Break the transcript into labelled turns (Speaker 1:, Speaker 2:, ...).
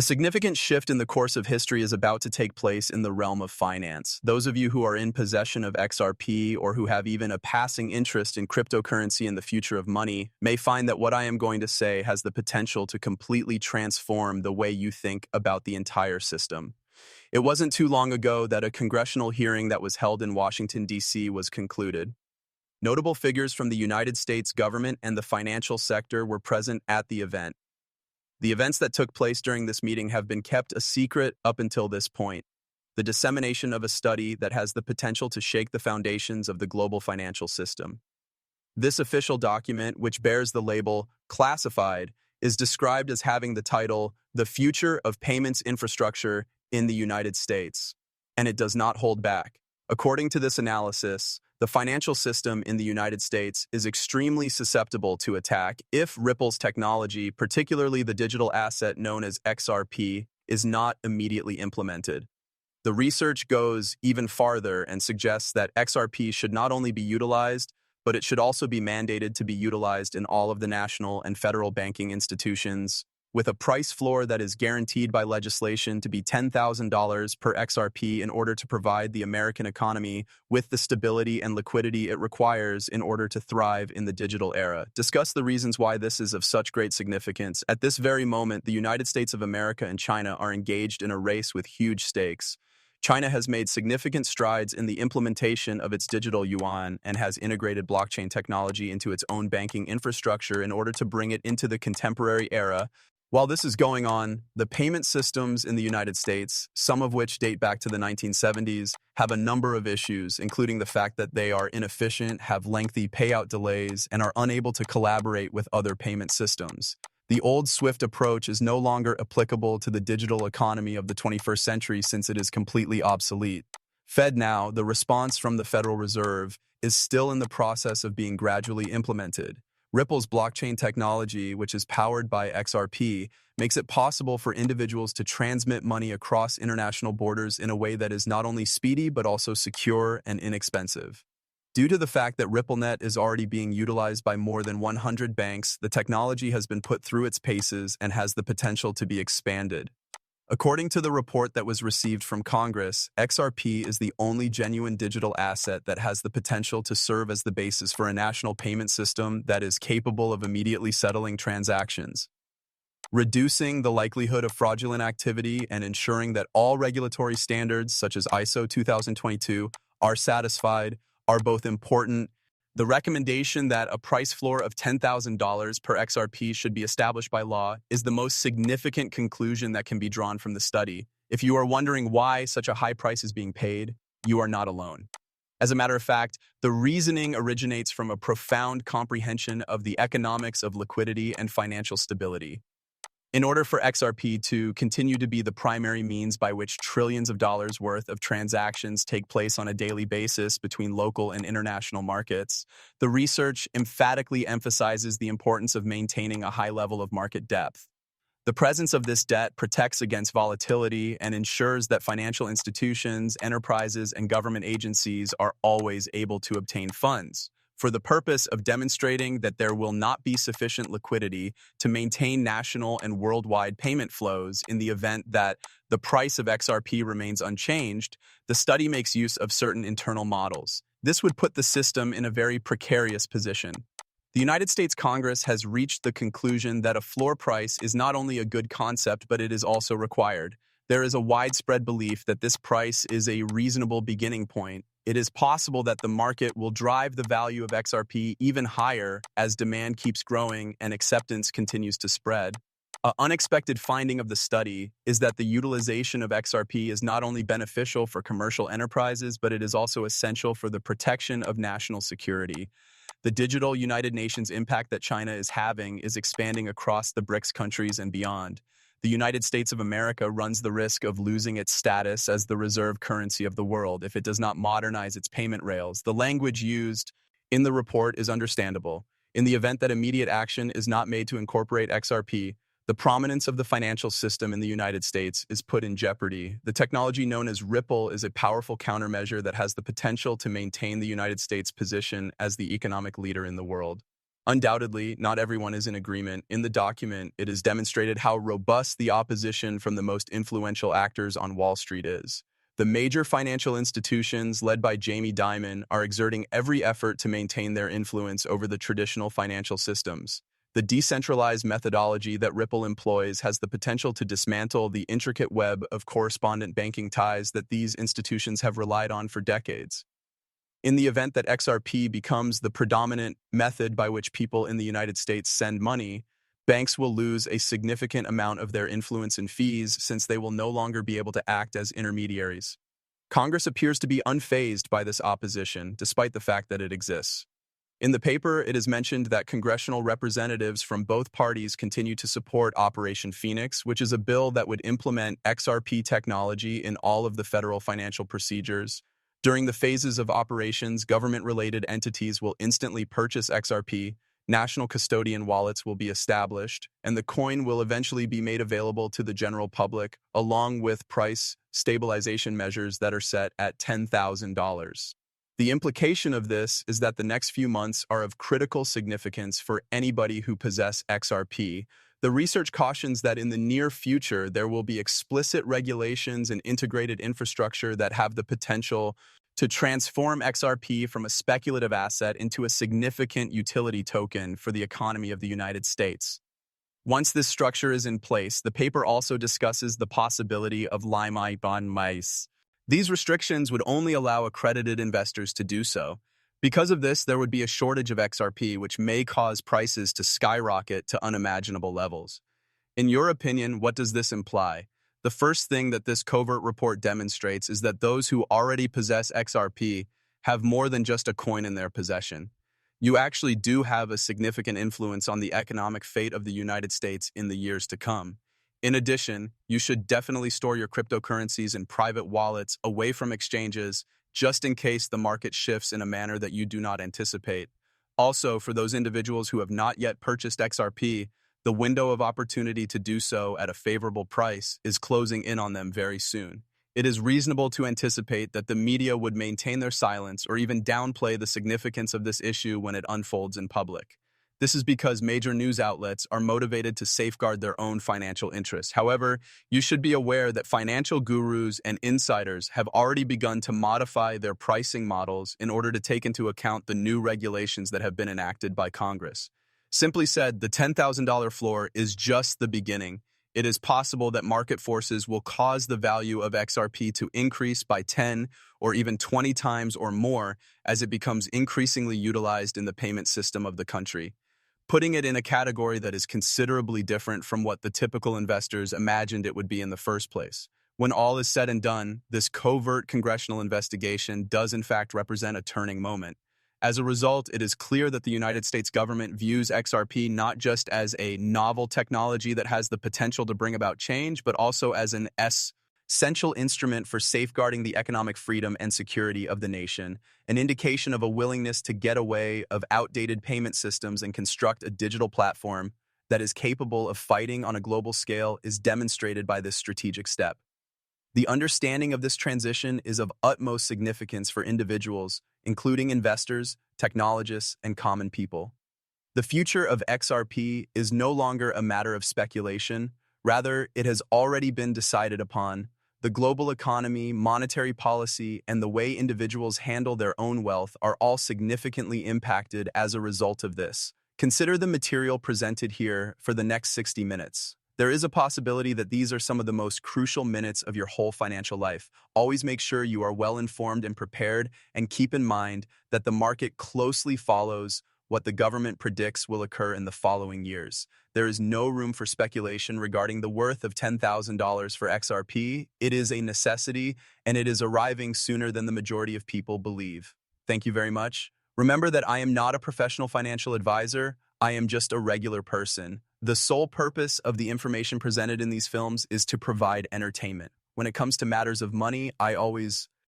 Speaker 1: A significant shift in the course of history is about to take place in the realm of finance. Those of you who are in possession of XRP or who have even a passing interest in cryptocurrency and the future of money may find that what I am going to say has the potential to completely transform the way you think about the entire system. It wasn't too long ago that a congressional hearing that was held in Washington, D.C. was concluded. Notable figures from the United States government and the financial sector were present at the event. The events that took place during this meeting have been kept a secret up until this point. The dissemination of a study that has the potential to shake the foundations of the global financial system. This official document, which bears the label classified, is described as having the title "The Future of Payments Infrastructure in the United States," and it does not hold back. According to this analysis, the financial system in the United States is extremely susceptible to attack if Ripple's technology, particularly the digital asset known as XRP, is not immediately implemented. The research goes even farther and suggests that XRP should not only be utilized, but it should also be mandated to be utilized in all of the national and federal banking institutions, with a price floor that is guaranteed by legislation to be $10,000 per XRP in order to provide the American economy with the stability and liquidity it requires in order to thrive in the digital era. Discuss the reasons why this is of such great significance. At this very moment, the United States of America and China are engaged in a race with huge stakes. China has made significant strides in the implementation of its digital yuan and has integrated blockchain technology into its own banking infrastructure in order to bring it into the contemporary era. While this is going on, the payment systems in the United States, some of which date back to the 1970s, have a number of issues, including the fact that they are inefficient, have lengthy payout delays, and are unable to collaborate with other payment systems. The old SWIFT approach is no longer applicable to the digital economy of the 21st century since it is completely obsolete. FedNow, the response from the Federal Reserve, is still in the process of being gradually implemented. Ripple's blockchain technology, which is powered by XRP, makes it possible for individuals to transmit money across international borders in a way that is not only speedy but also secure and inexpensive. Due to the fact that RippleNet is already being utilized by more than 100 banks, the technology has been put through its paces and has the potential to be expanded. According to the report that was received from Congress, XRP is the only genuine digital asset that has the potential to serve as the basis for a national payment system that is capable of immediately settling transactions, reducing the likelihood of fraudulent activity, and ensuring that all regulatory standards, such as ISO 2022, are satisfied, are both important. The recommendation that a price floor of $10,000 per XRP should be established by law is the most significant conclusion that can be drawn from the study. If you are wondering why such a high price is being paid, you are not alone. As a matter of fact, the reasoning originates from a profound comprehension of the economics of liquidity and financial stability. In order for XRP to continue to be the primary means by which trillions of dollars worth of transactions take place on a daily basis between local and international markets, the research emphatically emphasizes the importance of maintaining a high level of market depth. The presence of this debt protects against volatility and ensures that financial institutions, enterprises, and government agencies are always able to obtain funds, for the purpose of demonstrating that there will not be sufficient liquidity to maintain national and worldwide payment flows in the event that the price of XRP remains unchanged. The study makes use of certain internal models. This would put the system in a very precarious position. The United States Congress has reached the conclusion that a floor price is not only a good concept, but it is also required. There is a widespread belief that this price is a reasonable beginning point. It is possible that the market will drive the value of XRP even higher as demand keeps growing and acceptance continues to spread. An unexpected finding of the study is that the utilization of XRP is not only beneficial for commercial enterprises, but it is also essential for the protection of national security. The digital United Nations impact that China is having is expanding across the BRICS countries and beyond. The United States of America runs the risk of losing its status as the reserve currency of the world if it does not modernize its payment rails. The language used in the report is understandable. In the event that immediate action is not made to incorporate XRP, the prominence of the financial system in the United States is put in jeopardy. The technology known as Ripple is a powerful countermeasure that has the potential to maintain the United States' position as the economic leader in the world. Undoubtedly, not everyone is in agreement. In the document, it is demonstrated how robust the opposition from the most influential actors on Wall Street is. The major financial institutions, led by Jamie Dimon, are exerting every effort to maintain their influence over the traditional financial systems. The decentralized methodology that Ripple employs has the potential to dismantle the intricate web of correspondent banking ties that these institutions have relied on for decades. In the event that XRP becomes the predominant method by which people in the United States send money, banks will lose a significant amount of their influence and fees since they will no longer be able to act as intermediaries. Congress appears to be unfazed by this opposition, despite the fact that it exists. In the paper, it is mentioned that congressional representatives from both parties continue to support Operation Phoenix, which is a bill that would implement XRP technology in all of the federal financial procedures. During the phases of operations, government-related entities will instantly purchase XRP, national custodian wallets will be established, and the coin will eventually be made available to the general public, along with price stabilization measures that are set at $10,000. The implication of this is that the next few months are of critical significance for anybody who possesses XRP. The research cautions that in the near future, there will be explicit regulations and integrated infrastructure that have the potential to transform XRP from a speculative asset into a significant utility token for the economy of the United States. Once this structure is in place, the paper also discusses the possibility of limit on mice. These restrictions would only allow accredited investors to do so. Because of this, there would be a shortage of XRP, which may cause prices to skyrocket to unimaginable levels. In your opinion, what does this imply? The first thing that this covert report demonstrates is that those who already possess XRP have more than just a coin in their possession. You actually do have a significant influence on the economic fate of the United States in the years to come. In addition, you should definitely store your cryptocurrencies in private wallets away from exchanges, just in case the market shifts in a manner that you do not anticipate. Also, for those individuals who have not yet purchased XRP, the window of opportunity to do so at a favorable price is closing in on them very soon. It is reasonable to anticipate that the media would maintain their silence or even downplay the significance of this issue when it unfolds in public. This is because major news outlets are motivated to safeguard their own financial interests. However, you should be aware that financial gurus and insiders have already begun to modify their pricing models in order to take into account the new regulations that have been enacted by Congress. Simply said, the $10,000 floor is just the beginning. It is possible that market forces will cause the value of XRP to increase by 10 or even 20 times or more as it becomes increasingly utilized in the payment system of the country, putting it in a category that is considerably different from what the typical investors imagined it would be in the first place. When all is said and done, this covert congressional investigation does in fact represent a turning moment. As a result, it is clear that the United States government views XRP not just as a novel technology that has the potential to bring about change, but also as an essential instrument for safeguarding the economic freedom and security of the nation, an indication of a willingness to get away of outdated payment systems and construct a digital platform that is capable of fighting on a global scale is demonstrated by this strategic step. The understanding of this transition is of utmost significance for individuals, including investors, technologists, and common people. The future of XRP is no longer a matter of speculation. Rather, it has already been decided upon. The global economy, monetary policy, and the way individuals handle their own wealth are all significantly impacted as a result of this. Consider the material presented here for the next 60 minutes. There is a possibility that these are some of the most crucial minutes of your whole financial life. Always make sure you are well informed and prepared, and keep in mind that the market closely follows what the government predicts will occur in the following years. There is no room for speculation regarding the worth of $10,000 for XRP. It is a necessity, and it is arriving sooner than the majority of people believe. Thank you very much. Remember that I am not a professional financial advisor. I am just a regular person. The sole purpose of the information presented in these films is to provide entertainment. When it comes to matters of money, I always